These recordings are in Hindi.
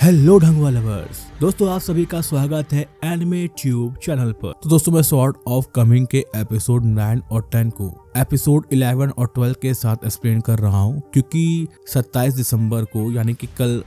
हेलो ढंगवा लवर्स, दोस्तों आप सभी का स्वागत है एनिमे ट्यूब चैनल पर। तो दोस्तों मैं सॉर्ट ऑफ कमिंग के एपिसोड 9 और 10 को एपिसोड 11 और 12 के साथ एक्सप्लेन कर रहा हूं, क्योंकि 27 दिसंबर को यानी कि कल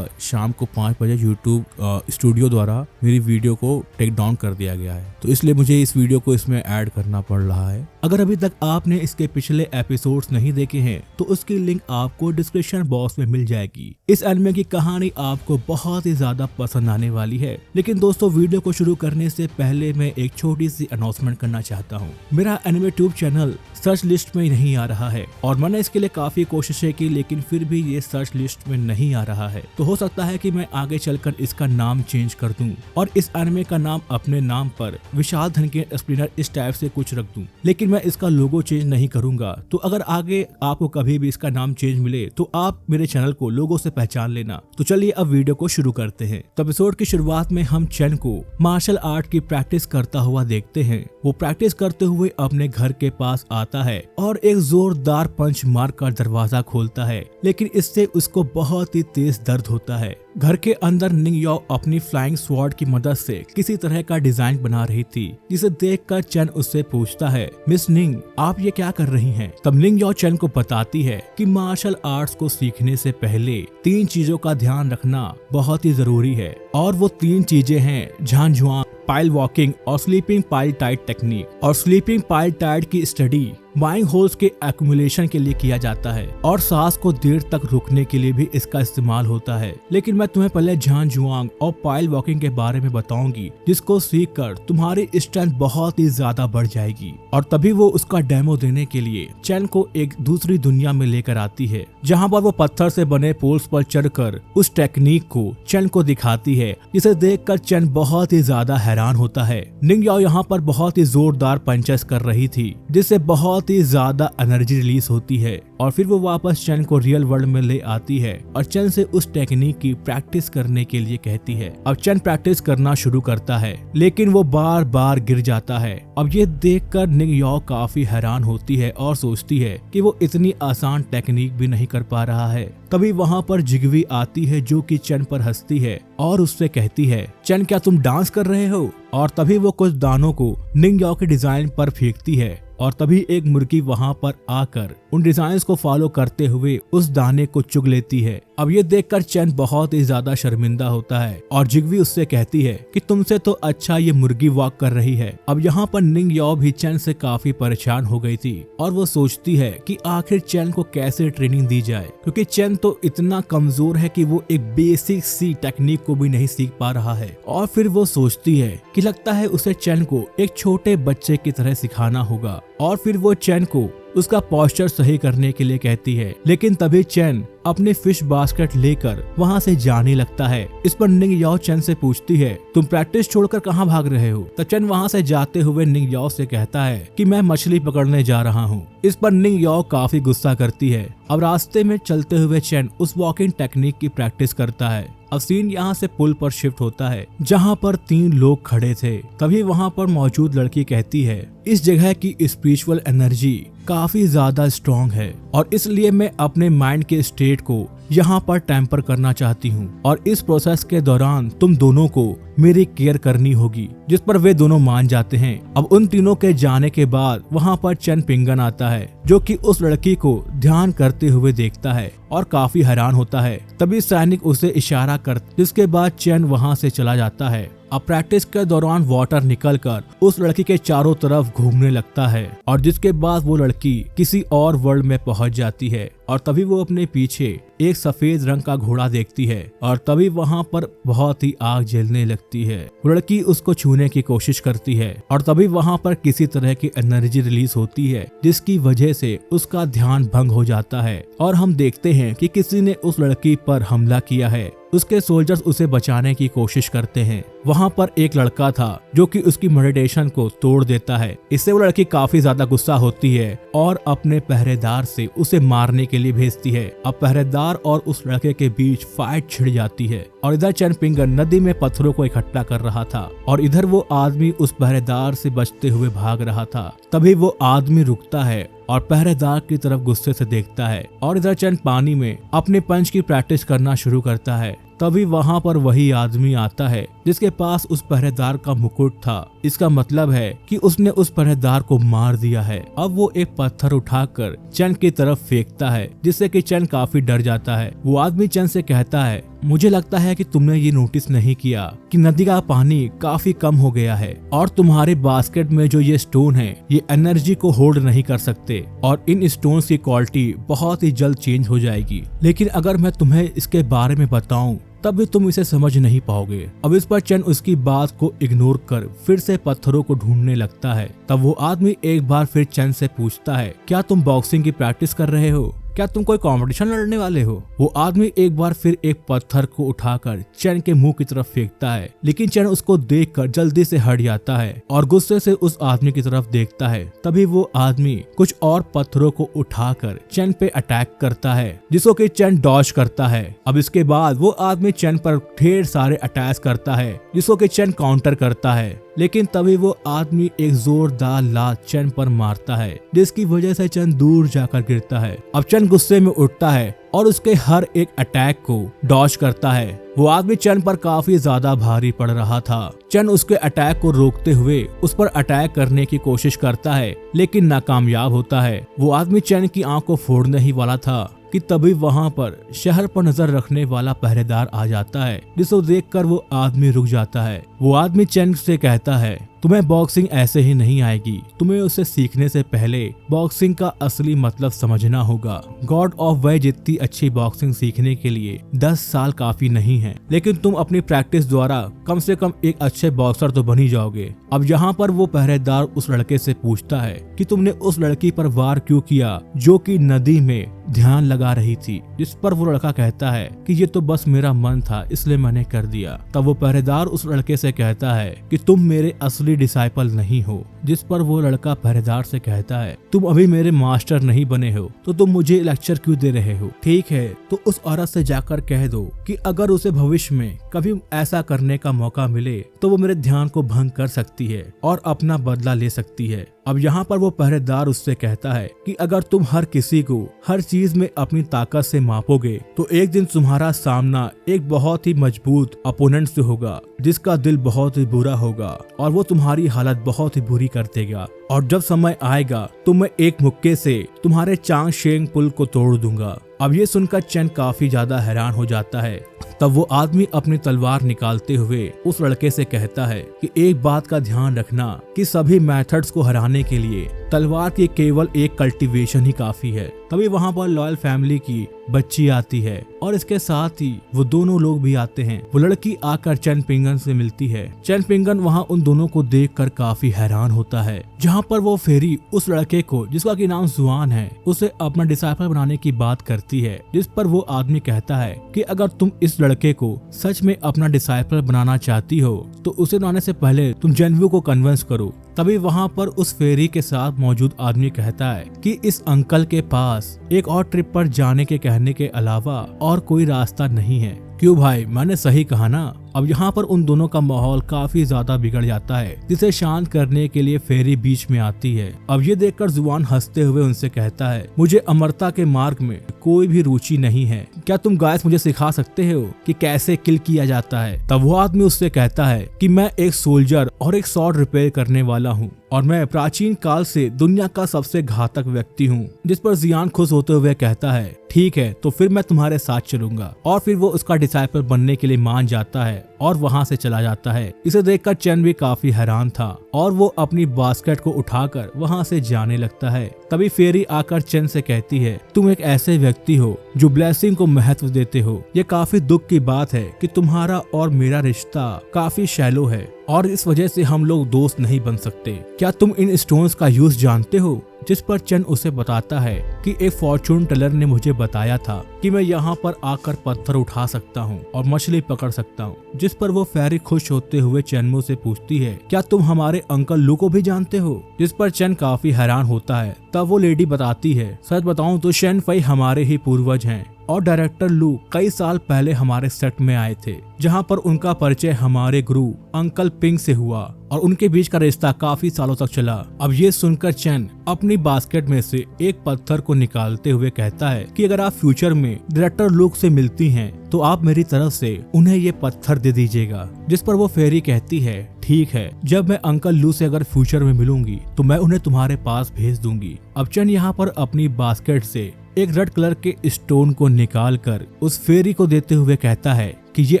शाम को 5 बजे यूट्यूब स्टूडियो द्वारा मेरी वीडियो को टेक डाउन कर दिया गया है। तो इसलिए मुझे इस वीडियो को इसमें ऐड करना पड़ रहा है। अगर अभी तक आपने इसके पिछले एपिसोड्स नहीं देखे हैं तो उसकी लिंक आपको डिस्क्रिप्शन बॉक्स में मिल जाएगी। इस एनिमे की कहानी आपको बहुत ही ज्यादा पसंद आने वाली है। लेकिन दोस्तों वीडियो को शुरू करने से पहले मैं एक छोटी सी अनाउंसमेंट करना चाहता हूँ। मेरा anime tube channel search list में नहीं आ रहा है और मैंने इसके लिए काफी कोशिशें की, लेकिन फिर भी ये सर्च लिस्ट में नहीं आ रहा है। तो हो सकता है कि मैं आगे चलकर इसका नाम चेंज कर दूं और इस एनिमे का नाम अपने नाम पर विशाल धन के एक्सप्लेनर इस टाइप से कुछ रख दूं, लेकिन मैं इसका लोगो चेंज नहीं करूंगा। तो अगर आगे आपको कभी भी इसका नाम चेंज मिले तो आप मेरे चैनल को लोगो से पहचान लेना। तो चलिए अब वीडियो को शुरू करते हैं। तो एपिसोड की शुरुआत में हम चैन को मार्शल आर्ट की प्रैक्टिस करता हुआ देखते हैं। वो प्रैक्टिस करते हुए अपने घर के पास आता है और एक जोरदार पंच मारकर दरवाजा खोलता है, लेकिन इससे उसको बहुत ही तेज दर्द होता है। घर के अंदर निंग याओ अपनी फ्लाइंग स्वॉर्ड की मदद से किसी तरह का डिजाइन बना रही थी, जिसे देखकर चैन उससे पूछता है, मिस निंग आप ये क्या कर रही हैं? तब निंग याओ चैन को बताती है कि मार्शल आर्ट्स को सीखने से पहले 3 चीजों का ध्यान रखना बहुत ही जरूरी है, और वो 3 चीजें हैं झान झुआंग, पाइल वॉकिंग और स्लीपिंग पाइल टाइट टेक्निक। और स्लीपिंग पाइल टाइट की स्टडी माइंग होल्स के एक्यूमुलेशन के लिए किया जाता है और सांस को देर तक रोकने के लिए भी इसका इस्तेमाल होता है। लेकिन मैं तुम्हें पहले झान झुआंग और पाइल वॉकिंग के बारे में बताऊंगी, जिसको सीखकर तुम्हारी स्ट्रेंथ बहुत ही ज्यादा बढ़ जाएगी। और तभी वो उसका डेमो देने के लिए चैन को एक दूसरी दुनिया में लेकर आती है, जहाँ पर वो पत्थर से बने पोल्स पर चढ़कर उस टेक्निक को चैन को दिखाती है, जिसे देखकर चैन बहुत ही ज्यादा हैरान होता है। निंग याओ यहाँ पर बहुत ही जोरदार पंचेस कर रही थी, जिससे बहुत ही ज्यादा एनर्जी रिलीज होती है, और फिर वो वापस चैन को रियल वर्ल्ड में ले आती है और चैन से उस टेक्निक की प्रैक्टिस करने के लिए कहती है। अब चैन प्रैक्टिस करना शुरू करता है, लेकिन वो बार बार गिर जाता है। अब ये देखकर निंग याओ काफी हैरान होती है और सोचती है कि वो इतनी आसान टेक्निक भी नहीं कर पा रहा है। तभी वहाँ पर जिगवी आती है, जो कि चैन पर हंसती है और उससे कहती है, चैन क्या तुम डांस कर रहे हो? और तभी वो कुछ दानों को निंग याओ के डिजाइन पर फेंकती है, और तभी एक मुर्गी वहाँ पर आकर उन डिजाइन्स को फॉलो करते हुए उस दाने को चुग लेती है। अब ये देखकर चैन बहुत ही ज्यादा शर्मिंदा होता है और जिगवी उससे कहती है कि तुमसे तो अच्छा ये मुर्गी वॉक कर रही है। अब यहाँ पर निंग याओ भी चैन से काफी परेशान हो गई थी और वो सोचती है कि आखिर चैन को कैसे ट्रेनिंग दी जाए, क्योंकि चैन तो इतना कमजोर है कि वो एक बेसिक सी टेक्निक को भी नहीं सीख पा रहा है। और फिर वो सोचती है कि लगता है उसे चैन को एक छोटे बच्चे की तरह सिखाना होगा, और फिर वो चैन को उसका पोस्चर सही करने के लिए कहती है। लेकिन तभी चैन अपनी फिश बास्केट लेकर वहाँ से जाने लगता है। इस पर निंग याओ चैन से पूछती है, तुम प्रैक्टिस छोड़कर कहाँ भाग रहे हो? तब चैन वहाँ से जाते हुए निंग याओ से कहता है कि मैं मछली पकड़ने जा रहा हूँ। इस पर निंग याओ काफी गुस्सा करती है। अब रास्ते में चलते हुए चैन उस वॉकिंग टेक्निक की प्रैक्टिस करता है। अब सीन यहाँ से पुल पर शिफ्ट होता है, जहाँ पर 3 लोग खड़े थे। तभी वहाँ पर मौजूद लड़की कहती है, इस जगह की स्पिरिचुअल एनर्जी काफी ज्यादा स्ट्रॉन्ग है और इसलिए मैं अपने माइंड के स्टेट को यहाँ पर टेम्पर करना चाहती हूँ, और इस प्रोसेस के दौरान तुम दोनों को मेरी केयर करनी होगी। जिस पर वे दोनों मान जाते हैं। अब उन तीनों के जाने के बाद वहाँ पर चैन पिंगन आता है, जो कि उस लड़की को ध्यान करते हुए देखता है और काफी हैरान होता है। तभी सैनिक उसे इशारा कर, जिसके बाद चैन वहाँ से चला जाता है। अब प्रैक्टिस के दौरान वाटर निकलकर उस लड़की के चारों तरफ घूमने लगता है, और जिसके बाद वो लड़की किसी और वर्ल्ड में पहुंच जाती है। और तभी वो अपने पीछे एक सफेद रंग का घोड़ा देखती है, और तभी वहाँ पर बहुत ही आग जलने लगती है। वो लड़की उसको छूने की कोशिश करती है, और तभी वहाँ पर किसी तरह की एनर्जी रिलीज होती है, जिसकी वजह से उसका ध्यान भंग हो जाता है। और हम देखते हैं कि किसी ने उस लड़की पर हमला किया है। उसके सोल्जर्स उसे बचाने की कोशिश करते हैं। वहाँ पर एक लड़का था जो कि उसकी मेडिटेशन को तोड़ देता है। इससे वो लड़की काफी ज्यादा गुस्सा होती है और अपने पहरेदार से उसे मारने के लिए भेजती है। अब पहरेदार और उस लड़के के बीच फाइट छिड़ जाती है, और इधर चैन पिंगन नदी में पत्थरों को इकट्ठा कर रहा था, और इधर वो आदमी उस पहरेदार से बचते हुए भाग रहा था। तभी वो आदमी रुकता है और पहरेदार की तरफ गुस्से से देखता है, और इधर चैन पानी में अपने पंच की प्रैक्टिस करना शुरू करता है। तभी वहाँ पर वही आदमी आता है जिसके पास उस पहरेदार का मुकुट था। इसका मतलब है कि उसने उस पहरेदार को मार दिया है। अब वो एक पत्थर उठाकर चैन की तरफ फेंकता है, जिससे कि चैन काफी डर जाता है। वो आदमी चैन से कहता है, मुझे लगता है कि तुमने ये नोटिस नहीं किया कि नदी का पानी काफी कम हो गया है और तुम्हारे बास्केट में जो ये स्टोन है ये एनर्जी को होल्ड नहीं कर सकते और इन स्टोन्स की क्वालिटी बहुत ही जल्द चेंज हो जाएगी। लेकिन अगर मैं तुम्हें इसके बारे में बताऊं तब भी तुम इसे समझ नहीं पाओगे। अब इस पर चैन उसकी बात को इग्नोर कर फिर से पत्थरों को ढूंढने लगता है। तब वो आदमी एक बार फिर चैन से पूछता है, क्या तुम बॉक्सिंग की प्रैक्टिस कर रहे हो? क्या तुम कोई कंपटीशन लड़ने वाले हो? वो आदमी एक बार फिर एक पत्थर को उठाकर चैन के मुंह की तरफ फेंकता है, लेकिन चैन उसको देखकर जल्दी से हट जाता है और गुस्से से उस आदमी की तरफ देखता है। तभी वो आदमी कुछ और पत्थरों को उठाकर चैन पे अटैक करता है, जिसको कि चैन डॉज करता है। अब इसके बाद वो आदमी चैन पर ढेर सारे अटैक करता है, जिसको कि चैन काउंटर करता है। लेकिन तभी वो आदमी एक जोरदार लात चैन पर मारता है, जिसकी वजह से चैन दूर जाकर गिरता है। अब चैन गुस्से में उठता है और उसके हर एक अटैक को डॉज करता है। वो आदमी चैन पर काफी ज्यादा भारी पड़ रहा था। चैन उसके अटैक को रोकते हुए उस पर अटैक करने की कोशिश करता है, लेकिन नाकामयाब होता है। वो आदमी चैन की आंख को फोड़ने ही वाला था कि तभी वहां पर शहर पर नजर रखने वाला पहरेदार आ जाता है, जिसको देखकर वो आदमी रुक जाता है। वो आदमी चैन से कहता है, तुम्हें बॉक्सिंग ऐसे ही नहीं आएगी, तुम्हें उसे सीखने से पहले बॉक्सिंग का असली मतलब समझना होगा। गॉड ऑफ वॉर जितनी अच्छी बॉक्सिंग सीखने के लिए 10 साल काफी नहीं है, लेकिन तुम अपनी प्रैक्टिस द्वारा कम से कम एक अच्छे बॉक्सर तो बन ही जाओगे। अब यहाँ पर वो पहरेदार उस लड़के से पूछता है कि तुमने उस लड़की पर वार क्यों किया जो कि नदी में ध्यान लगा रही थी, जिस पर वो लड़का कहता है कि ये तो बस मेरा मन था इसलिए मैंने कर दिया। तब वो पहरेदार उस लड़के से कहता है कि तुम मेरे असली डिसाइपल नहीं हो, जिस पर वो लड़का पहरेदार से कहता है, तुम अभी मेरे मास्टर नहीं बने हो तो तुम मुझे लेक्चर क्यों दे रहे हो? ठीक है, तो उस औरत से जाकर कह दो कि अगर उसे भविष्य में कभी ऐसा करने का मौका मिले तो वो मेरे ध्यान को भंग कर सकती है और अपना बदला ले सकती है। अब यहाँ पर वो पहरेदार उससे कहता है कि अगर तुम हर किसी को हर चीज में अपनी ताकत से मापोगे तो एक दिन तुम्हारा सामना एक बहुत ही मजबूत अपोनेंट से होगा, जिसका दिल बहुत ही बुरा होगा और वो तुम्हारी हालत बहुत ही बुरी कर देगा। और जब समय आएगा तो मैं एक मुक्के से तुम्हारे चांग शेंग पुल को तोड़ दूंगा। अब ये सुनकर चैन काफी ज्यादा हैरान हो जाता है। तब वो आदमी अपनी तलवार निकालते हुए उस लड़के से कहता है कि एक बात का ध्यान रखना कि सभी मेथड्स को हराने के लिए तलवार की केवल एक कल्टीवेशन ही काफी है। तभी वहाँ पर लॉयल फैमिली की बच्ची आती है और इसके साथ ही वो दोनों लोग भी आते हैं। वो लड़की आकर चैन पिंगन से मिलती है। चैन पिंगन वहाँ उन दोनों को देखकर काफी हैरान होता है, जहाँ पर वो फेरी उस लड़के को, जिसका की नाम जुआन है, उसे अपना डिसाइपल बनाने की बात करती है, जिस पर वो आदमी कहता है कि अगर तुम इस लड़के को सच में अपना डिसाइपल बनाना चाहती हो तो उसे बनाने से पहले तुम जेनवू को कन्विंस करो। तभी वहाँ पर उस फेरी के साथ मौजूद आदमी कहता है कि इस अंकल के पास एक और ट्रिप पर जाने के कहने के अलावा और कोई रास्ता नहीं है। क्यों भाई, मैंने सही कहा ना? अब यहाँ पर उन दोनों का माहौल काफी ज्यादा बिगड़ जाता है, जिसे शांत करने के लिए फेरी बीच में आती है। अब ये देखकर जुआन हंसते हुए उनसे कहता है, मुझे अमरता के मार्ग में कोई भी रुचि नहीं है, क्या तुम गाइस मुझे सिखा सकते हो कि कैसे किल किया जाता है? तब वो आदमी उससे कहता है कि मैं एक सोल्जर और एक स्वॉर्ड रिपेयर करने वाला हूँ और मैं प्राचीन काल से दुनिया का सबसे घातक व्यक्ति हूँ। जिस पर जियान खुश होते हुए कहता है, ठीक है तो फिर मैं तुम्हारे साथ चलूंगा। और फिर वो उसका डिसाइपल बनने के लिए मान जाता है और वहाँ से चला जाता है। इसे देखकर चैन भी काफी हैरान था और वो अपनी बास्केट को उठाकर वहाँ से जाने लगता है। तभी फेरी आकर चैन से कहती है, तुम एक ऐसे व्यक्ति हो जो ब्लेसिंग को महत्व देते हो। ये काफी दुख की बात है कि तुम्हारा और मेरा रिश्ता काफी शैलो है और इस वजह से हम लोग दोस्त नहीं बन सकते। क्या तुम इन स्टोन्स का यूज जानते हो? जिस पर चैन उसे बताता है कि एक फॉर्चून टेलर ने मुझे बताया था कि मैं यहाँ पर आकर पत्थर उठा सकता हूँ और मछली पकड़ सकता हूँ। जिस पर वो फेरी खुश होते हुए चैनमो से पूछती है, क्या तुम हमारे अंकल लू को भी जानते हो? जिस पर चैन काफी हैरान होता है। तब वो लेडी बताती है, सच बताऊं तो शेन फई हमारे ही पूर्वज हैं और डायरेक्टर लू कई साल पहले हमारे सेट में आए थे, जहाँ पर उनका परिचय हमारे गुरु अंकल पिंग से हुआ और उनके बीच का रिश्ता काफी सालों तक चला। अब ये सुनकर चैन अपनी बास्केट में से एक पत्थर को निकालते हुए कहता है कि अगर आप फ्यूचर में डायरेक्टर लूक से मिलती हैं तो आप मेरी तरफ से उन्हें ये पत्थर दे दीजिएगा। जिस पर वो फेरी कहती है ठीक है, जब मैं अंकल लू से अगर फ्यूचर में मिलूंगी तो मैं उन्हें तुम्हारे पास भेज दूंगी। अब चैन यहाँ पर अपनी बास्केट से एक रेड कलर के स्टोन को निकाल कर उस फेरी को देते हुए कहता है कि ये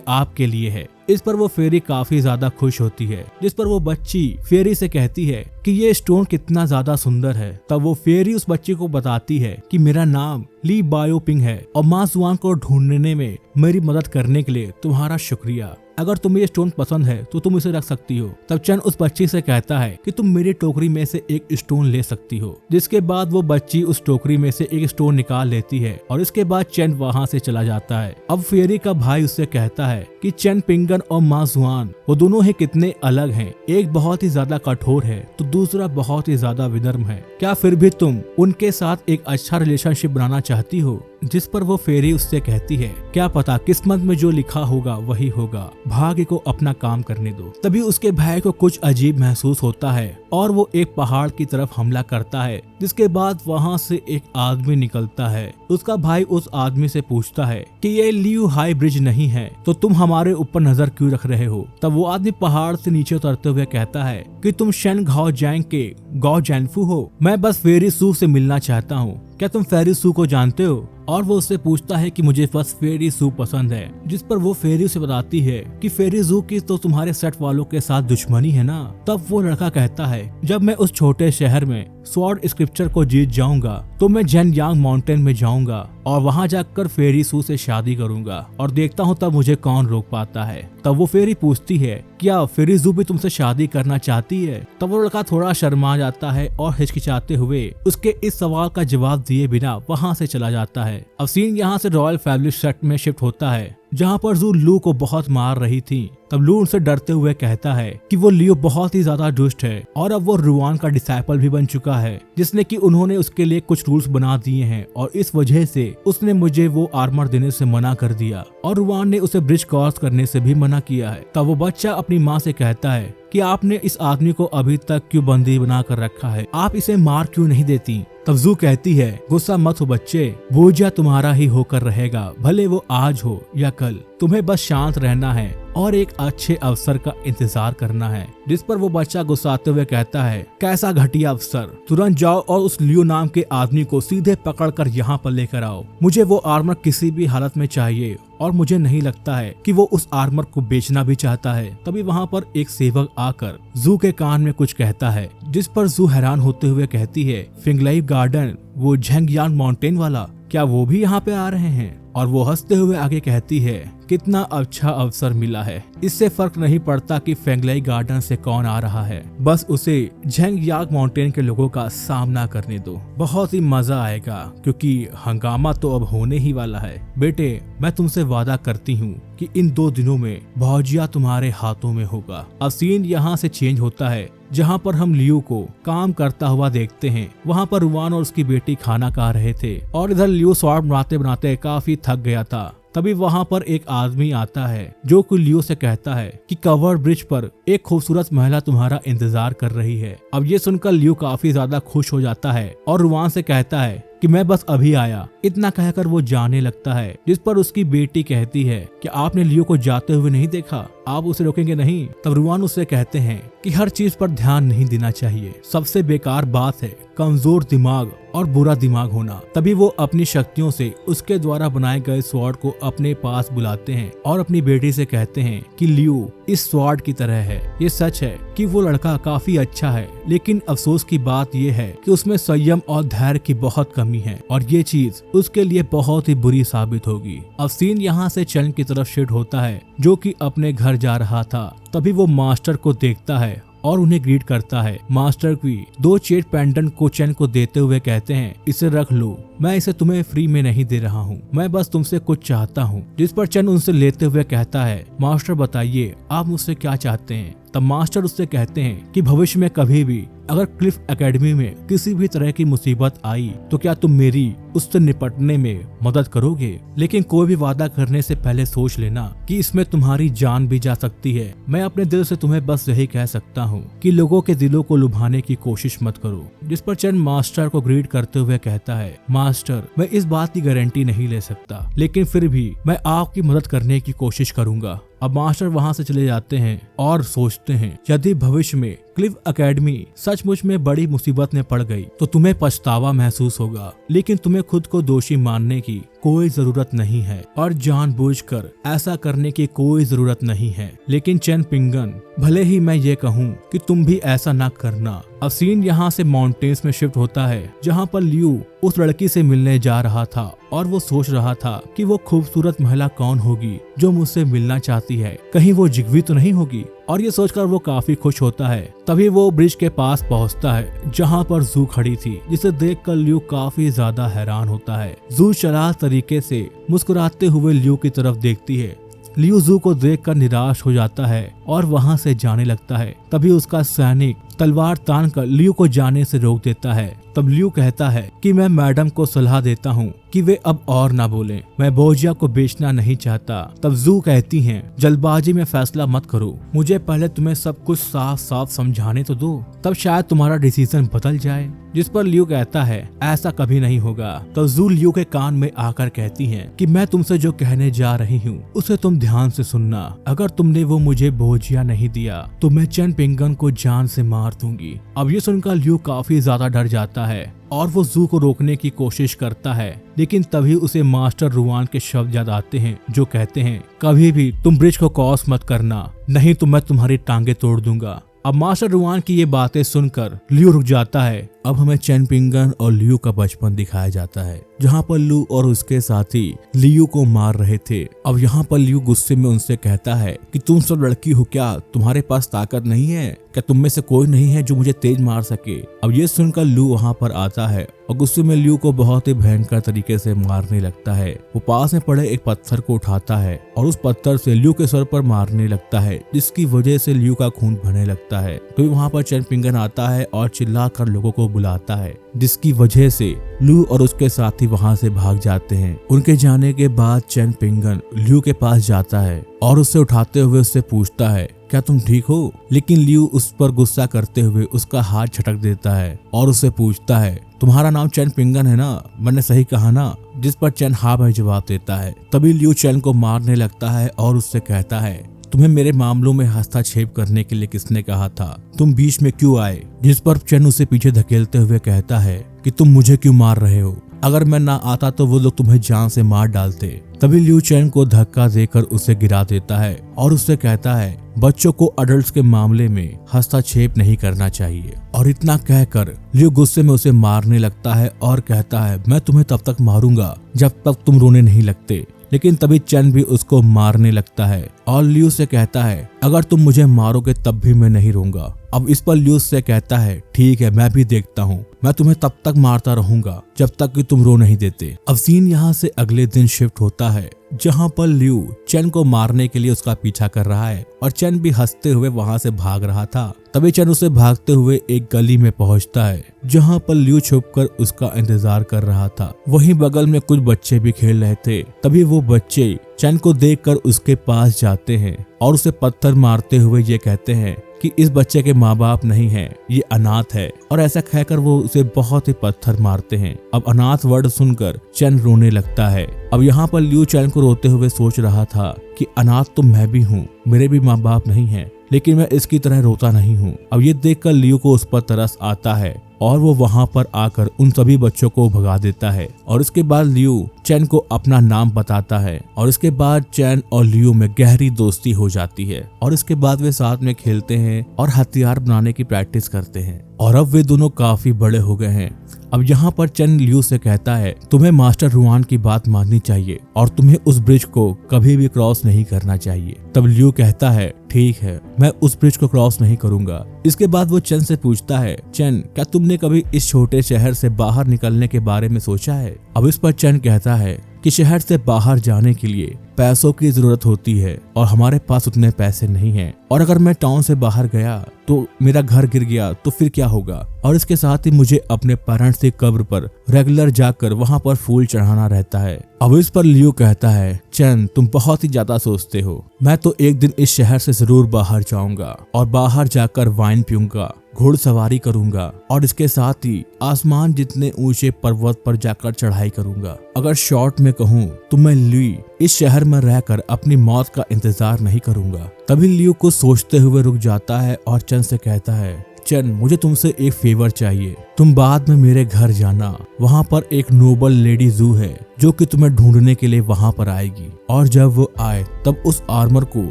आपके लिए है। इस पर वो फेरी काफी ज्यादा खुश होती है, जिस पर वो बच्ची फेरी से कहती है कि ये स्टोन कितना ज्यादा सुंदर है। तब वो फेरी उस बच्ची को बताती है कि मेरा नाम ली बायोपिंग है और माँ जुआन को ढूंढने में मेरी मदद करने के लिए तुम्हारा शुक्रिया। अगर तुम्हें ये स्टोन पसंद है तो तुम इसे रख सकती हो। तब चैन उस बच्ची से कहता है कि तुम मेरी टोकरी में से एक स्टोन ले सकती हो। जिसके बाद वो बच्ची उस टोकरी में से एक स्टोन निकाल लेती है और इसके बाद चैन वहाँ से चला जाता है। अब फेरी का भाई उससे कहता है कि चैन पिंगन और माँ जुआन वो दोनों ही कितने अलग हैं। एक बहुत ही ज्यादा कठोर है तो दूसरा बहुत ही ज्यादा विनम्र है। क्या फिर भी तुम उनके साथ एक अच्छा रिलेशनशिप बनाना चाहती हो? जिस पर वो फेरी उससे कहती है क्या पता किस्मत में जो लिखा होगा वही होगा, भाग्य को अपना काम करने दो। तभी उसके भाई को कुछ अजीब महसूस होता है और वो एक पहाड़ की तरफ हमला करता है। जिसके बाद वहाँ से एक आदमी निकलता है। उसका भाई उस आदमी से पूछता है कि ये लियू हाई ब्रिज नहीं है तो तुम हमारे ऊपर नजर क्यों रख रहे हो? तब वो आदमी पहाड़ से नीचे उतरते हुए कहता है कि तुम शेन घाओ जैंग के गाओ जैनफू हो, मैं बस फेरी सू से मिलना चाहता हूँ। क्या तुम फेरी सू को जानते हो? और वो उससे पूछता है कि मुझे बस फेरी सू पसंद है। जिस पर वो फेरी से बताती है कि फेरी सू की तो तुम्हारे सेट वालों के साथ दुश्मनी है ना। तब वो लड़का कहता है जब मैं उस छोटे शहर में स्वॉर्ड स्क्रिप्चर को जीत जाऊंगा तो मैं जेनयांग माउंटेन में जाऊंगा और वहां जाकर फेरी सू से शादी करूंगा और देखता हूं तब मुझे कौन रोक पाता है। तब वो फेरी पूछती है क्या फेरी जू भी तुमसे शादी करना चाहती है? तब वो लड़का थोड़ा शर्मा जाता है और हिचकिचाते हुए उसके इस सवाल का जवाब दिए बिना वहां से चला जाता है। अब सीन यहाँ से रॉयल फैमिली सेट में शिफ्ट होता है जहाँ पर जू लू को बहुत मार रही थी। तब लू उनसे डरते हुए कहता है कि वो लियो बहुत ही ज्यादा दुष्ट है और अब वो रुआन का डिसाइपल भी बन चुका है, जिसने कि उन्होंने उसके लिए कुछ रूल्स बना दिए हैं और इस वजह से उसने मुझे वो आर्मर देने से मना कर दिया और रुआन ने उसे ब्रिज क्रॉस करने से भी मना किया है। तब वो बच्चा अपनी माँ से कहता है कि आपने इस आदमी को अभी तक क्यों बंदी बना कर रखा है, आप इसे मार क्यों नहीं देती? तब जू कहती है गुस्सा मत हो बच्चे, बोझा तुम्हारा ही होकर रहेगा, भले वो आज हो या कल, तुम्हें बस शांत रहना है और एक अच्छे अवसर का इंतजार करना है। जिस पर वो बच्चा गुस्साते हुए कहता है कैसा घटिया अवसर, तुरंत जाओ और उस लियो नाम के आदमी को सीधे पकड़कर यहाँ पर लेकर आओ, मुझे वो आर्मर किसी भी हालत में चाहिए और मुझे नहीं लगता है कि वो उस आर्मर को बेचना भी चाहता है। तभी वहाँ पर एक सेवक आकर जू के कान में कुछ कहता है, जिस पर जू हैरान होते हुए कहती है फिंगलाइव गार्डन, वो झेंगयांग माउंटेन वाला, क्या वो भी यहाँ पे आ रहे हैं? और वो हंसते हुए आगे कहती है कितना अच्छा अवसर मिला है, इससे फर्क नहीं पड़ता कि फेंगलाई गार्डन से कौन आ रहा है, बस उसे झेंगयांग माउंटेन के लोगों का सामना करने दो, बहुत ही मजा आएगा क्योंकि हंगामा तो अब होने ही वाला है। बेटे मैं तुमसे वादा करती हूँ कि इन 2 दिनों में भौजिया तुम्हारे हाथों में होगा। अब सीन यहाँ से चेंज होता है जहाँ पर हम लियो को काम करता हुआ देखते हैं। वहाँ पर रुआन और उसकी बेटी खाना खा रहे थे और इधर लियो स्वॉर्ड बनाते बनाते काफी थक गया था। तभी वहाँ पर एक आदमी आता है जो कि लियो से कहता है कि कवर्ड ब्रिज पर एक खूबसूरत महिला तुम्हारा इंतजार कर रही है। अब ये सुनकर लियो काफी ज्यादा खुश हो जाता है और रुआन से कहता है कि मैं बस अभी आया, इतना कहकर वो जाने लगता है। जिस पर उसकी बेटी कहती है कि आपने लियो को जाते हुए नहीं देखा, आप उसे रोकेंगे नहीं? तब रुआन उससे कहते हैं कि हर चीज पर ध्यान नहीं देना चाहिए, सबसे बेकार बात है कमजोर दिमाग और बुरा दिमाग होना। तभी वो अपनी शक्तियों से उसके द्वारा बनाए गए स्वॉर्ड को अपने पास बुलाते हैं और अपनी बेटी से कहते हैं कि लियो इस स्वॉर्ड की तरह है। ये सच है कि वो लड़का काफी अच्छा है, लेकिन अफसोस की बात ये है कि उसमें संयम और धैर्य की बहुत कमी है और ये चीज उसके लिए बहुत ही बुरी साबित होगी। अब सीन यहाँ से चैन की तरफ शिफ्ट होता है जो कि अपने घर जा रहा था। तभी वो मास्टर को देखता है और उन्हें ग्रीट करता है। मास्टर भी 2 चेट पेंडेंट को चैन को देते हुए कहते हैं इसे रख लो, मैं इसे तुम्हें फ्री में नहीं दे रहा हूँ, मैं बस तुमसे कुछ चाहता हूँ। जिस पर चैन उनसे लेते हुए कहता है मास्टर बताइए आप मुझसे क्या चाहते हैं? तब मास्टर उससे कहते हैं कि भविष्य में कभी भी अगर क्लिफ एकेडमी में किसी भी तरह की मुसीबत आई तो क्या तुम मेरी उससे निपटने में मदद करोगे, लेकिन कोई भी वादा करने से पहले सोच लेना कि इसमें तुम्हारी जान भी जा सकती है। मैं अपने दिल से तुम्हें बस यही कह सकता हूँ कि लोगों के दिलों को लुभाने की कोशिश मत करो। जिस पर चैन मास्टर को ग्रीट करते हुए कहता है, मास्टर मैं इस बात की गारंटी नहीं ले सकता, लेकिन फिर भी मैं आपकी मदद करने की कोशिश करूंगा। अब मास्टर वहां से चले जाते हैं और सोचते हैं यदि भविष्य में क्लिफ एकेडमी सचमुच में बड़ी मुसीबत में पड़ गई तो तुम्हें पछतावा महसूस होगा, लेकिन तुम्हें खुद को दोषी मानने की कोई जरूरत नहीं है और जानबूझकर ऐसा करने की कोई जरूरत नहीं है। लेकिन चैन पिंगन, भले ही मैं ये कहूँ कि तुम भी ऐसा ना करना। अब सीन यहाँ से माउंटेन्स में शिफ्ट होता है जहाँ पर लियू उस लड़की से मिलने जा रहा था और वो सोच रहा था कि वो खूबसूरत महिला कौन होगी जो मुझसे मिलना चाहती है, कहीं वो जिग्वी तो नहीं होगी। और ये सोचकर वो काफी खुश होता है। तभी वो ब्रिज के पास पहुंचता है जहां पर जू खड़ी थी, जिसे देखकर लियू काफी ज्यादा हैरान होता है। जू चालाक तरीके से मुस्कुराते हुए लियू की तरफ देखती है। लियू जू को देखकर निराश हो जाता है और वहां से जाने लगता है। तभी उसका सैनिक तलवार तानकर लियू को जाने से रोक देता है। तब लियू कहता है कि मैं मैडम को सलाह देता हूँ कि वे अब और ना बोलें, मैं बोजिया को बेचना नहीं चाहता। तब जू कहती हैं, जल्दबाजी में फैसला मत करो, मुझे पहले तुम्हें सब कुछ साफ साफ समझाने तो दो, तब शायद तुम्हारा डिसीजन बदल जाए। जिस पर लियू कहता है, ऐसा कभी नहीं होगा। तो जू लियू के कान में आकर कहती हैं कि मैं तुमसे जो कहने जा रही हूँ उसे तुम ध्यान से सुनना। अगर तुमने वो मुझे बोजिया नहीं दिया तो मैं चैन पिंगन को जान से मार दूंगी। अब ये सुनकर लियू काफी ज्यादा डर जाता है और वो जू को रोकने की कोशिश करता है, लेकिन तभी उसे मास्टर रुआन के शब्द याद आते हैं जो कहते हैं, कभी भी तुम ब्रिज को क्रॉस मत करना, नहीं तो मैं तुम्हारी टांगे तोड़ दूंगा। अब मास्टर रुआन की ये बातें सुनकर लियू रुक जाता है। अब हमें चैन पिंगन और लियू का बचपन दिखाया जाता है जहाँ पर लियू और उसके साथी लियू को मार रहे थे। अब यहाँ पर लियू गुस्से में उनसे कहता है कि तुम सब लड़की हो क्या, तुम्हारे पास ताकत नहीं है क्या, तुम में से कोई नहीं है जो मुझे तेज मार सके। अब ये सुनकर लियू वहाँ पर आता है और गुस्से में लियू को बहुत ही भयंकर तरीके से मारने लगता है। वो पास में पड़े एक पत्थर को उठाता है और उस पत्थर से लियू के सर पर मारने लगता है, जिसकी वजह से लियू का खून बहने लगता है। तो वहाँ पर चैन पिंगन आता है और चिल्लाकर लोगों को बुलाता है, जिसकी वजह से लियू और उसके साथी वहां से भाग जाते हैं। उनके जाने के बाद चैन पिंगन लियू के पास जाता है और उसे उठाते हुए उससे पूछता है, क्या तुम ठीक हो? लेकिन लियू उस पर गुस्सा करते हुए उसका हाथ झटक देता है और उससे पूछता है, तुम्हारा नाम चैन पिंगन है ना, मैंने सही कहा ना? जिस पर चैन हाँ भाई जवाब देता है। तभी लियू चैन को मारने लगता है और उससे कहता है, तुम्हें मेरे मामलों में हस्तक्षेप करने के लिए किसने कहा था, तुम बीच में क्यों आए? जिस पर चैन उसे पीछे धकेलते हुए कहता है कि तुम मुझे क्यों मार रहे हो, अगर मैं ना आता तो वो लोग तुम्हें जान से मार डालते। तभी लियू चैन को धक्का देकर उसे गिरा देता है और उससे कहता है, बच्चों को अडल्ट्स के मामले में हस्तक्षेप नहीं करना चाहिए। और इतना कहकर लियू गुस्से में उसे मारने लगता है और कहता है, मैं तुम्हें तब तक मारूंगा जब तक तुम रोने नहीं लगते। लेकिन तभी चैन भी उसको मारने लगता है और लियू से कहता है, अगर तुम मुझे मारोगे तब भी मैं नहीं रहूंगा। अब इस पर लियू से कहता है, ठीक है मैं भी देखता हूँ, मैं तुम्हें तब तक मारता रहूंगा जब तक कि तुम रो नहीं देते। अब सीन यहाँ से अगले दिन शिफ्ट होता है जहाँ पर लियू चैन को मारने के लिए उसका पीछा कर रहा है और चैन भी हंसते हुए वहाँ से भाग रहा था। तभी चैन उसे भागते हुए एक गली में पहुँचता है जहाँ पर लियू छुपकर उसका इंतजार कर रहा था। वहीं बगल में कुछ बच्चे भी खेल रहे थे। तभी वो बच्चे चैन को देखकर उसके पास जाते हैं और उसे पत्थर मारते हुए ये कहते हैं कि इस बच्चे के माँ बाप नहीं हैं, ये अनाथ है। और ऐसा कहकर वो उसे बहुत ही पत्थर मारते हैं। अब अनाथ वर्ड सुनकर चैन रोने लगता है। अब यहाँ पर लियू चैन को रोते हुए सोच रहा था कि अनाथ तो मैं भी हूँ, मेरे भी माँ बाप नहीं हैं, लेकिन मैं इसकी तरह रोता नहीं हूँ। अब ये देखकर लियू को उस पर तरस आता है और वो वहाँ पर आकर उन सभी बच्चों को भगा देता है। और इसके बाद लियू चैन को अपना नाम बताता है और इसके बाद चैन और लियू में गहरी दोस्ती हो जाती है। और इसके बाद वे साथ में खेलते हैं और हथियार बनाने की प्रैक्टिस करते हैं और अब वे दोनों काफी बड़े हो गए हैं। अब यहाँ पर चैन लियू से कहता है, तुम्हें मास्टर रुआन की बात माननी चाहिए और तुम्हें उस ब्रिज को कभी भी क्रॉस नहीं करना चाहिए। तब लियू कहता है, ठीक है मैं उस ब्रिज को क्रॉस नहीं करूंगा। इसके बाद वो चैन से पूछता है, चैन क्या तुमने कभी इस छोटे शहर से बाहर निकलने के बारे में सोचा है? अब इस पर चैन कहता है, कि शहर से बाहर जाने के लिए पैसों की जरूरत होती है और हमारे पास उतने पैसे नहीं हैं। और अगर मैं टाउन से बाहर गया तो मेरा घर गिर गया तो फिर क्या होगा। और इसके साथ ही मुझे अपने पेरेंट्स की कब्र पर रेगुलर जाकर वहां पर फूल चढ़ाना रहता है। अब इस पर लियो कहता है, चैन तुम बहुत ही ज्यादा सोचते हो। मैं तो एक दिन इस शहर से जरूर बाहर जाऊंगा और बाहर जाकर वाइन पीऊंगा, घुड़सवारी करूंगा और इसके साथ ही आसमान जितने ऊंचे पर्वत पर जाकर चढ़ाई करूंगा। अगर शॉर्ट में कहूँ तो मैं ली इस शहर में रहकर अपनी मौत का इंतजार नहीं करूंगा। तभी लियो कुछ सोचते हुए रुक जाता है और चन से कहता है, चन मुझे तुमसे एक फेवर चाहिए। तुम बाद में मेरे घर जाना, वहाँ पर एक नोबल लेडी जू है जो कि तुम्हें ढूंढने के लिए वहाँ पर आएगी। और जब वो आए तब उस आर्मर को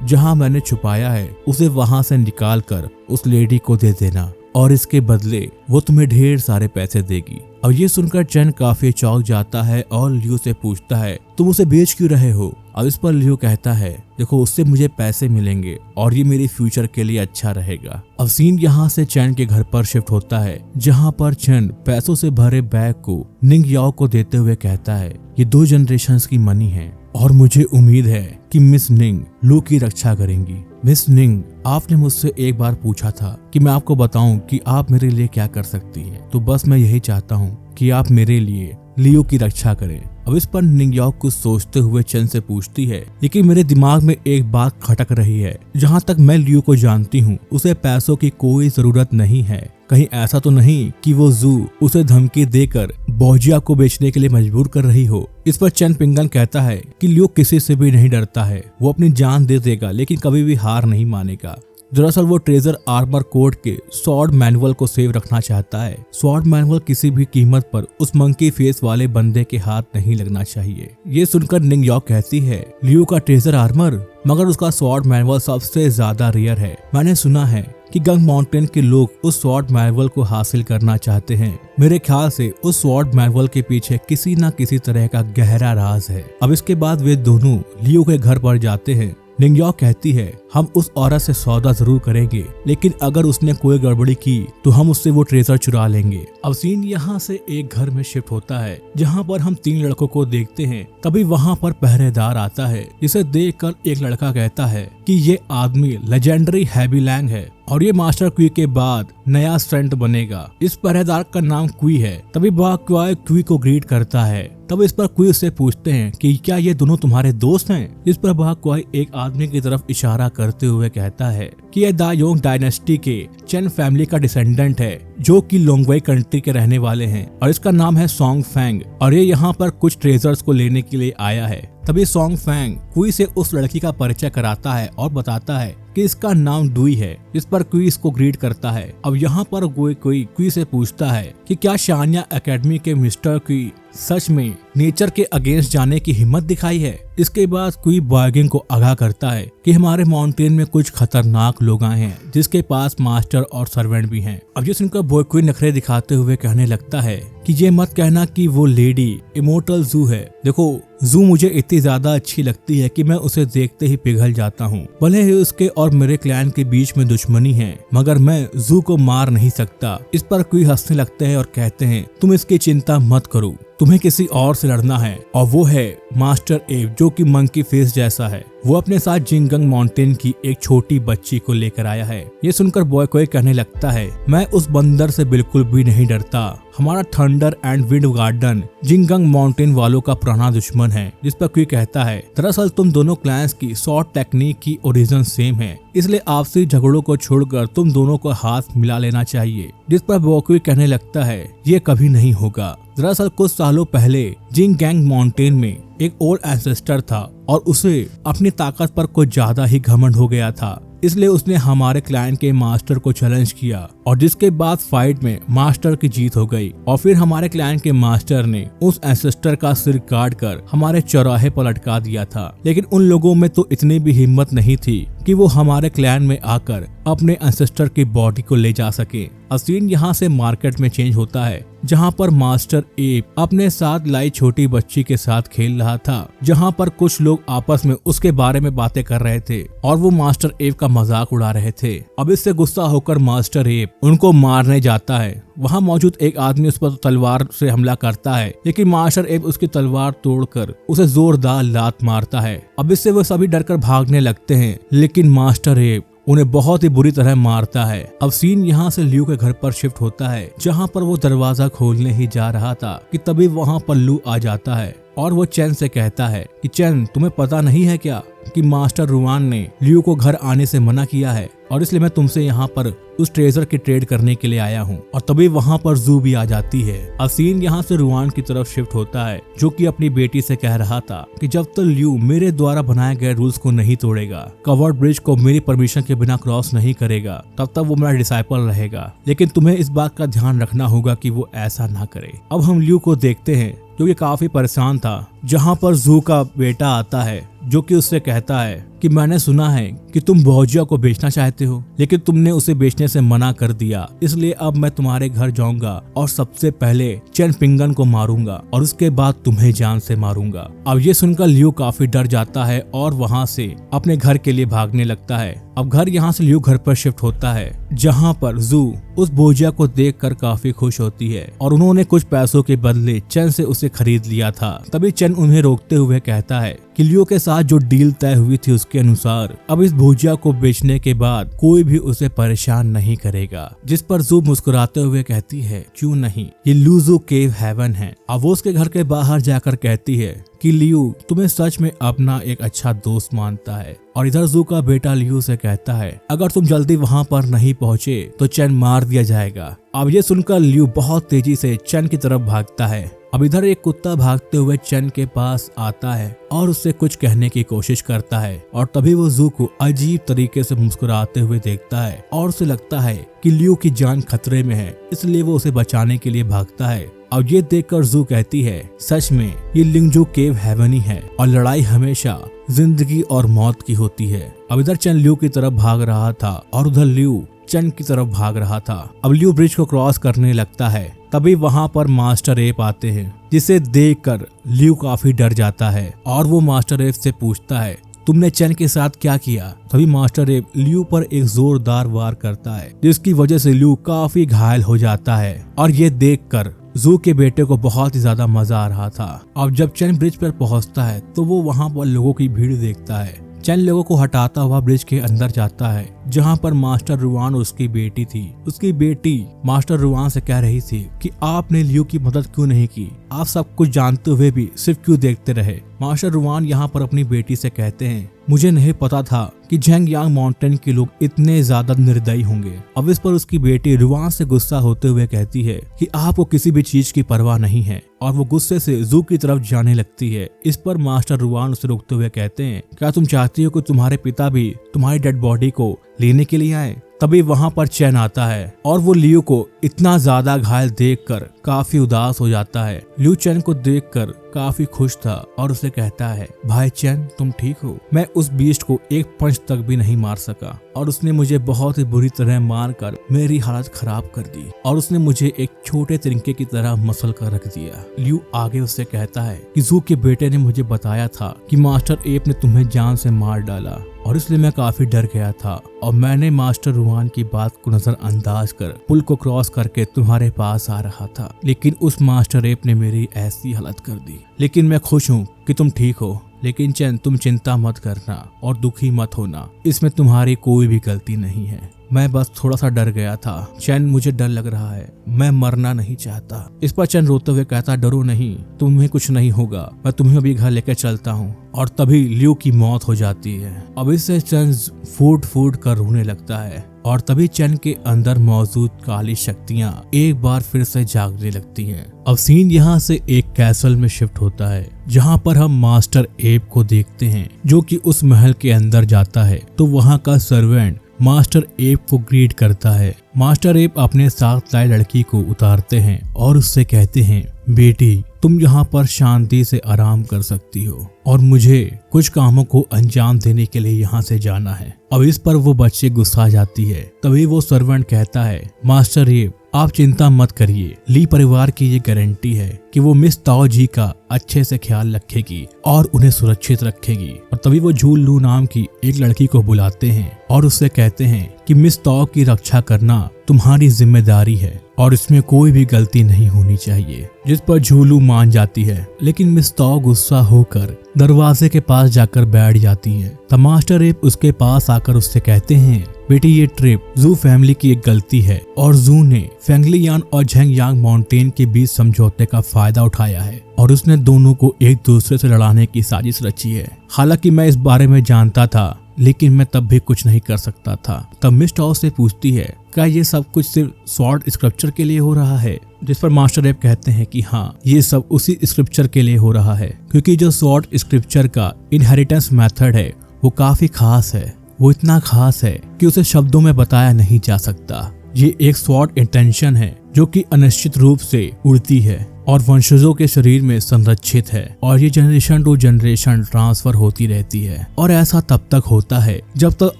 जहाँ मैंने छुपाया है उसे वहाँ से निकाल कर उस लेडी को दे देना और इसके बदले वो तुम्हें ढेर सारे पैसे देगी। और ये सुनकर चैन काफी चौंक जाता है और लियो से पूछता है, तुम उसे बेच क्यों रहे हो। अब इस पर लियो कहता है, देखो उससे मुझे पैसे मिलेंगे और ये मेरी फ्यूचर के लिए अच्छा रहेगा। अब सीन यहाँ से चैन के घर पर शिफ्ट होता है जहाँ पर चैन पैसों से भरे बैग को निंग याओ को देते हुए कहता है, ये 2 जनरेशंस की मनी है और मुझे उम्मीद है कि मिस निंग लू की रक्षा करेंगी। मिस निंग, आपने मुझसे एक बार पूछा था कि मैं आपको बताऊं कि आप मेरे लिए क्या कर सकती हैं, तो बस मैं यही चाहता हूं कि आप मेरे लिए लियो की रक्षा करें। अब इस पर निंग याओ कुछ सोचते हुए चैन से पूछती है, लेकिन मेरे दिमाग में एक बात खटक रही है। जहाँ तक मैं लियो को जानती हूँ उसे पैसों की कोई जरूरत नहीं है। कहीं ऐसा तो नहीं कि वो जू उसे धमकी देकर बोजिया को बेचने के लिए मजबूर कर रही हो। इस पर चैन पिंगन कहता है कि लियो किसी से भी नहीं डरता है, वो अपनी जान दे देगा लेकिन कभी भी हार नहीं मानेगा। दरअसल वो ट्रेजर आर्मर कोड के स्वॉर्ड मैनुअल को सेव रखना चाहता है। स्वॉर्ड मैनुअल किसी भी कीमत पर उस मंकी फेस वाले बंदे के हाथ नहीं लगना चाहिए। ये सुनकर निंग याओ कहती है, लियो का ट्रेजर आर्मर, मगर उसका स्वॉर्ड मैनुअल सबसे ज्यादा रेयर है। मैंने सुना है कि गंग माउंटेन के लोग उस स्वॉर्ड मैनुअल को हासिल करना चाहते हैं। मेरे ख्याल से उस स्वॉर्ड मैनुअल के पीछे किसी न किसी तरह का गहरा राज है। अब इसके बाद वे दोनों लियो के घर पर जाते हैं। निंग याओ कहती है, हम उस औरत से सौदा जरूर करेंगे, लेकिन अगर उसने कोई गड़बड़ी की तो हम उससे वो ट्रेजर चुरा लेंगे। अब सीन यहाँ से एक घर में शिफ्ट होता है जहाँ पर हम 3 लड़कों को देखते हैं। तभी वहाँ पर पहरेदार आता है, जिसे देखकर एक लड़का कहता है कि ये आदमी लेजेंडरी हैवी लैंग है और ये मास्टर क्वी के बाद नया स्टंट बनेगा। इस पहरेदार का नाम क्वी है। तभी बा क्वाई क्वी को ग्रीट करता है। तब इस पर क्वी से पूछते हैं कि क्या ये दोनों तुम्हारे दोस्त हैं। इस पर बा क्वाई एक आदमी की तरफ इशारा करते हुए कहता है कि यह दायोंग डायनेस्टी के चेन फैमिली का डिसेंडेंट है जो कि लोंगवेई कंट्री के रहने वाले हैं और इसका नाम है सोंग फैंग और ये यहाँ पर कुछ ट्रेजर्स को लेने के लिए आया है। तभी सोंग फैंग क्वी से उस लड़की का परिचय कराता है और बताता है कि इसका नाम डुई है। इस पर क्वी इसको ग्रीट करता है। अब यहाँ पर कोई क्वी से पूछता है कि क्या शानिया एकेडमी के मिस्टर क्वी सच में नेचर के अगेंस्ट जाने की हिम्मत दिखाई है। इसके बाद क्वी बॉयगिंग को आगाह करता है कि हमारे माउंटेन में कुछ खतरनाक लोग आए हैं जिसके पास मास्टर और सर्वेंट भी हैं। अब ये सुनकर बॉय क्वी नखरे दिखाते हुए कहने लगता है कि ये मत कहना कि वो लेडी इमोर्टल जू है। देखो जू मुझे इतनी ज्यादा अच्छी लगती है कि मैं उसे देखते ही पिघल जाता हूँ। भले ही उसके और मेरे क्लैन के बीच में दुश्मनी है, मगर मैं जू को मार नहीं सकता। इस पर क्वी हंसने लगते हैं और कहते हैं, तुम इसकी चिंता मत करो, तुम्हें किसी और से लड़ना है और वो है मास्टर एव जो कि मंकी फेस जैसा है। वो अपने साथ जिंगंग माउंटेन की एक छोटी बच्ची को लेकर आया है। ये सुनकर बॉय कोई कहने लगता है, मैं उस बंदर से बिल्कुल भी नहीं डरता। हमारा थंडर एंड विंड गार्डन जिंगंग माउंटेन वालों का पुराना दुश्मन है। जिस पर क्वी कहता है, दरअसल तुम दोनों क्लैंस की शॉर्ट टेक्निक की ओरिजिन सेम है, इसलिए आपसी झगड़ों को छोड़कर तुम दोनों को हाथ मिला लेना चाहिए। जिस पर बॉय कहने लगता है, ये कभी नहीं होगा। दरअसल कुछ सालों पहले जिंगगैंग माउंटेन में एक ओल्ड एंसेस्टर था और उसे अपनी ताकत पर कुछ ज्यादा ही घमंड हो गया था, इसलिए उसने हमारे क्लाइंट के मास्टर को चैलेंज किया और जिसके बाद फाइट में मास्टर की जीत हो गई और फिर हमारे क्लाइंट के मास्टर ने उस एंसेस्टर का सिर काट कर हमारे चौराहे पर लटका दिया था। लेकिन उन लोगों में तो इतनी भी हिम्मत नहीं थी कि वो हमारे क्लैन में आकर अपने एंसेस्टर की बॉडी को ले जा सके। सीन यहाँ से मार्केट में चेंज होता है जहाँ पर मास्टर एप अपने साथ लाई छोटी बच्ची के साथ खेल रहा था, जहाँ पर कुछ लोग आपस में उसके बारे में बातें कर रहे थे और वो मास्टर एप का मजाक उड़ा रहे थे। अब इससे गुस्सा होकर मास्टर एप उनको मारने जाता है। वहाँ मौजूद एक आदमी उस पर तलवार से हमला करता है, लेकिन मास्टर एप उसकी तलवार तोड़कर उसे जोरदार लात मारता है। अब इससे वो सभी डरकर भागने लगते हैं, लेकिन मास्टर एप उन्हें बहुत ही बुरी तरह मारता है। अब सीन यहाँ से ल्यू के घर पर शिफ्ट होता है, जहाँ पर वो दरवाजा खोलने ही जा रहा था कि तभी वहाँ पर लू आ जाता है और वो चैन से कहता है कि चैन, तुम्हें पता नहीं है क्या कि मास्टर रुआन ने ल्यू को घर आने से मना किया है और इसलिए मैं तुमसे यहाँ पर उस ट्रेजर की ट्रेड करने के लिए आया हूँ। और तभी वहाँ पर जू भी आ जाती है। अब सीन यहाँ से रुआन की तरफ शिफ्ट होता है, जो कि अपनी बेटी से कह रहा था कि जब तक ल्यू मेरे द्वारा बनाए गए रूल्स को नहीं तोड़ेगा, कवर्ड ब्रिज को मेरी परमिशन के बिना क्रॉस नहीं करेगा, तब तक वो मेरा डिसाइपल रहेगा। लेकिन तुम्हें इस बात का ध्यान रखना होगा कि वो ऐसा ना करे। अब हम ल्यू को देखते हैं जो कि काफी परेशान था, जहाँ पर जू का बेटा आता है, जो कि उससे कहता है कि मैंने सुना है कि तुम बोजिया को बेचना चाहते हो, लेकिन तुमने उसे बेचने से मना कर दिया, इसलिए अब मैं तुम्हारे घर जाऊंगा और सबसे पहले चैन पिंगन को मारूंगा और उसके बाद तुम्हें जान से मारूंगा। अब ये सुनकर ल्यू काफी डर जाता है और वहाँ से अपने घर के लिए भागने लगता है। अब घर यहाँ से ल्यू घर पर शिफ्ट होता है, जहाँ पर जू उस बोजिया को देखकर काफी खुश होती है और उन्होंने कुछ पैसों के बदले चैन से उसे खरीद लिया था। तभी चैन उन्हें रोकते हुए कहता है कि ल्यू के साथ जो डील तय हुई थी उसके अनुसार अब इस भुजिया को बेचने के बाद कोई भी उसे परेशान नहीं करेगा। जिस पर जू मुस्कुराते हुए कहती है, क्यों नहीं, ये लूजू केव हेवन है। अब वो उसके घर के बाहर जाकर कहती है कि लियू तुम्हें सच में अपना एक अच्छा दोस्त मानता है। और इधर जू का बेटा लियू से कहता है, अगर तुम जल्दी वहाँ पर नहीं पहुँचे तो चैन मार दिया जाएगा। अब ये सुनकर लियू बहुत तेजी से चैन की तरफ भागता है। अब इधर एक कुत्ता भागते हुए चैन के पास आता है और उससे कुछ कहने की कोशिश करता है और तभी वो जू को अजीब तरीके से मुस्कुराते हुए देखता है और उसे लगता है कि लियू की जान खतरे में है, इसलिए वो उसे बचाने के लिए भागता है। अब ये देखकर जू कहती है, सच में ये लिंगजू केव हेवन ही है और लड़ाई हमेशा जिंदगी और मौत की होती है। अब इधर चैन लियू की तरफ भाग रहा था और उधर लियू चैन की तरफ भाग रहा था। अब लियू ब्रिज को क्रॉस करने लगता है, तभी वहाँ पर मास्टर एप आते हैं, जिसे देखकर लियू काफी डर जाता है और वो मास्टर एप से पूछता है, तुमने चैन के साथ क्या किया? तभी मास्टर एप लियू पर एक जोरदार वार करता है, जिसकी वजह से लियू काफी घायल हो जाता है। और ये देखकर जू के बेटे को बहुत ही ज्यादा मजा आ रहा था। अब जब चैन ब्रिज पर पहुंचता है तो वो वहाँ पर लोगों की भीड़ देखता है। चैन लोगों को हटाता हुआ ब्रिज के अंदर जाता है, जहाँ पर मास्टर रुआन और उसकी बेटी थी। उसकी बेटी मास्टर रुआन से कह रही थी कि आपने लियू की मदद क्यों नहीं की, आप सब कुछ जानते हुए भी सिर्फ क्यों देखते रहे। मास्टर रुआन यहाँ पर अपनी बेटी से कहते हैं, मुझे नहीं पता था कि झेंगयांग माउंटेन के लोग इतने ज्यादा निर्दयी होंगे। अब इस पर उसकी बेटी रुआन से गुस्सा होते हुए कहती है कि आपको किसी भी चीज की परवाह नहीं है और वो गुस्से से जू की तरफ जाने लगती है। इस पर मास्टर रुआन उसे रोकते हुए कहते हैं, क्या तुम चाहती हो कि तुम्हारे पिता भी तुम्हारी डेड बॉडी को लेने के लिए आए? तभी वहाँ पर चैन आता है और वो लियू को इतना ज्यादा घायल देखकर काफी उदास हो जाता है। लियू चैन को देखकर काफी खुश था और उसे कहता है, भाई चैन तुम ठीक हो? मैं उस बीस्ट को एक पंच तक भी नहीं मार सका और उसने मुझे बहुत ही बुरी तरह मार कर मेरी हालत खराब कर दी और उसने मुझे एक छोटे तिनके की तरह मसल कर रख दिया। लियू आगे उससे कहता है कि जू के बेटे ने मुझे बताया था कि मास्टर एप ने तुम्हें जान से मार डाला और इसलिए मैं काफी डर गया था और मैंने मास्टर रुआन की बात को नजरअंदाज कर पुल को क्रॉस करके तुम्हारे पास आ रहा था, लेकिन उस मास्टर एप ने मेरी ऐसी हालत कर दी। लेकिन मैं खुश हूँ कि तुम ठीक हो। लेकिन चैन तुम चिंता मत करना और दुखी मत होना, इसमें तुम्हारी कोई भी गलती नहीं है। मैं बस थोड़ा सा डर गया था चैन, मुझे डर लग रहा है, मैं मरना नहीं चाहता। इस पर चैन रोते हुए कहता, डरो नहीं, तुम्हें कुछ नहीं होगा, मैं तुम्हें अभी घर लेकर चलता हूँ। और तभी लियू की मौत हो जाती है। अब इससे चैन फूट फूट कर रोने लगता है और तभी चैन के अंदर मौजूद काली शक्तियां एक बार फिर से जागने लगती हैं। अब सीन यहाँ से एक कैसल में शिफ्ट होता है, जहाँ पर हम मास्टर एप को देखते हैं, जो कि उस महल के अंदर जाता है तो वहाँ का सर्वेंट मास्टर एप को ग्रीट करता है। मास्टर एप अपने साथ लाई लड़की को उतारते हैं और उससे कहते हैं, बेटी तुम यहाँ पर शांति से आराम कर सकती हो और मुझे कुछ कामों को अंजाम देने के लिए यहाँ से जाना है। अब इस पर वो बच्ची गुस्सा जाती है। तभी वो सर्वेंट कहता है, मास्टर एप आप चिंता मत करिए, ली परिवार की ये गारंटी है कि वो मिस ताओ जी का अच्छे से ख्याल रखेगी और उन्हें सुरक्षित रखेगी। और तभी वो झू लू नाम की एक लड़की को बुलाते हैं और उससे कहते हैं कि मिस ताओ की रक्षा करना तुम्हारी जिम्मेदारी है और इसमें कोई भी गलती नहीं होनी चाहिए। जिस पर झूलू मान जाती है, लेकिन मिस ताओ गुस्सा होकर दरवाजे के पास जाकर बैठ जाती है। तब मास्टर एप उसके पास आकर उससे कहते हैं, बेटी ये ट्रिप जू फैमिली की एक गलती है और जू ने फेंगलियान और झेंगयांग माउंटेन के बीच समझौते का फायदा उठाया है और उसने दोनों को एक दूसरे से लड़ाने की साजिश रची है। हालांकि मैं इस बारे में जानता था, लेकिन मैं तब भी कुछ नहीं कर सकता था। तब मिस ताओ से पूछती है, क्या ये सब कुछ सिर्फ स्वॉर्ड स्क्रिप्चर के लिए हो रहा है? जिस पर मास्टर एप कहते हैं कि हाँ, ये सब उसी स्क्रिप्चर के लिए हो रहा है, क्योंकि जो स्वॉर्ड स्क्रिप्चर का इनहेरिटेंस मेथड है वो काफी खास है। वो इतना खास है कि उसे शब्दों में बताया नहीं जा सकता। ये एक स्वॉर्ड इंटेंशन है जो कि अनिश्चित रूप से उड़ती है और वंशजों के शरीर में संरक्षित है और ये जनरेशन टू जनरेशन ट्रांसफर होती रहती है। और ऐसा तब तक होता है जब तक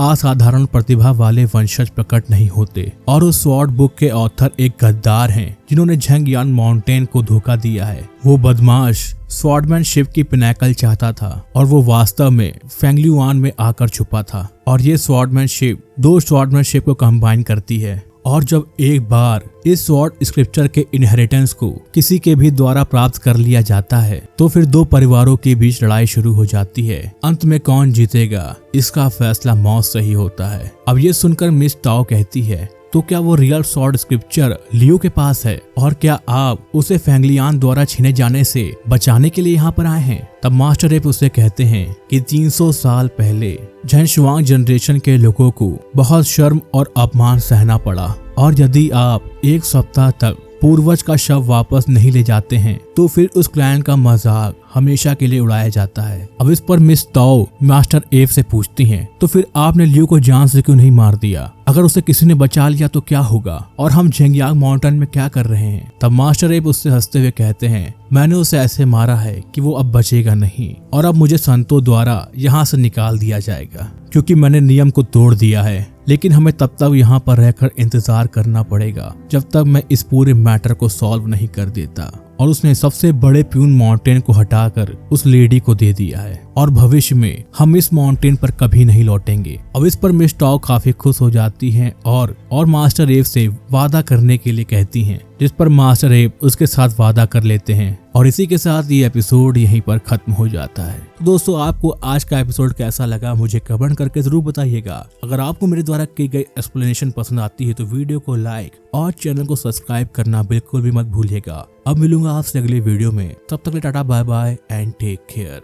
असाधारण प्रतिभा वाले वंशज प्रकट नहीं होते। और उस स्वॉर्ड बुक के ऑथर एक गद्दार हैं जिन्होंने झेंगयांग माउंटेन को धोखा दिया है। वो बदमाश स्वॉर्डमैनशिप की पिनैकल चाहता था और वो वास्तव में फेंगलियुआन में आकर छुपा था। और ये स्वॉर्डमैनशिप दो स्वॉर्डमैनशिप को कंबाइन करती है। और जब एक बार इस स्वॉर्ड स्क्रिप्चर के इनहेरिटेंस को किसी के भी द्वारा प्राप्त कर लिया जाता है तो फिर दो परिवारों के बीच लड़ाई शुरू हो जाती है। अंत में कौन जीतेगा इसका फैसला मौत से ही होता है। अब ये सुनकर मिस ताओ कहती है, तो क्या वो रियल स्वॉर्ड स्क्रिप्चर लियो के पास है और क्या आप उसे फेंगलियान द्वारा छीने जाने से बचाने के लिए यहाँ पर आए हैं? तब मास्टर एप उसे कहते हैं कि 300 साल पहले झेंगशुआंग जनरेशन के लोगों को बहुत शर्म और अपमान सहना पड़ा और यदि आप एक सप्ताह तक पूर्वज का शव वापस नहीं ले जाते हैं तो फिर उस क्लैन का मजाक हमेशा के लिए उड़ाया जाता है। अब इस पर मिस ताओ मास्टर एफ से पूछती हैं, तो फिर आपने लियो को जान से क्यों नहीं मार दिया? अगर उसे किसी ने बचा लिया तो क्या होगा और हम झेंगयांग माउंटेन में क्या कर रहे हैं? तब मास्टर एफ उससे हंसते हुए कहते हैं, मैंने उसे ऐसे मारा है कि वो अब बचेगा नहीं और अब मुझे संतों द्वारा यहाँ से निकाल दिया जाएगा क्योंकि मैंने नियम को तोड़ दिया है। लेकिन हमें तब तक यहाँ पर रहकर इंतजार करना पड़ेगा जब तक मैं इस पूरे मैटर को सॉल्व नहीं कर देता। और उसने सबसे बड़े प्यून माउंटेन को हटाकर उस लेडी को दे दिया है और भविष्य में हम इस माउंटेन पर कभी नहीं लौटेंगे। अब इस पर मिस ताओ काफी खुश हो जाती हैं और मास्टर एप से वादा करने के लिए कहती हैं, जिस पर मास्टर एप उसके साथ वादा कर लेते हैं। और इसी के साथ ये एपिसोड यहीं पर खत्म हो जाता है। तो दोस्तों, आपको आज का एपिसोड कैसा लगा मुझे कमेंट करके जरूर बताइएगा। अगर आपको मेरे द्वारा की गई एक्सप्लेनेशन पसंद आती है तो वीडियो को लाइक और चैनल को सब्सक्राइब करना बिल्कुल भी मत भूलिएगा। अब मिलूंगा आपसे अगले वीडियो में, तब तक tata bye bye and take care.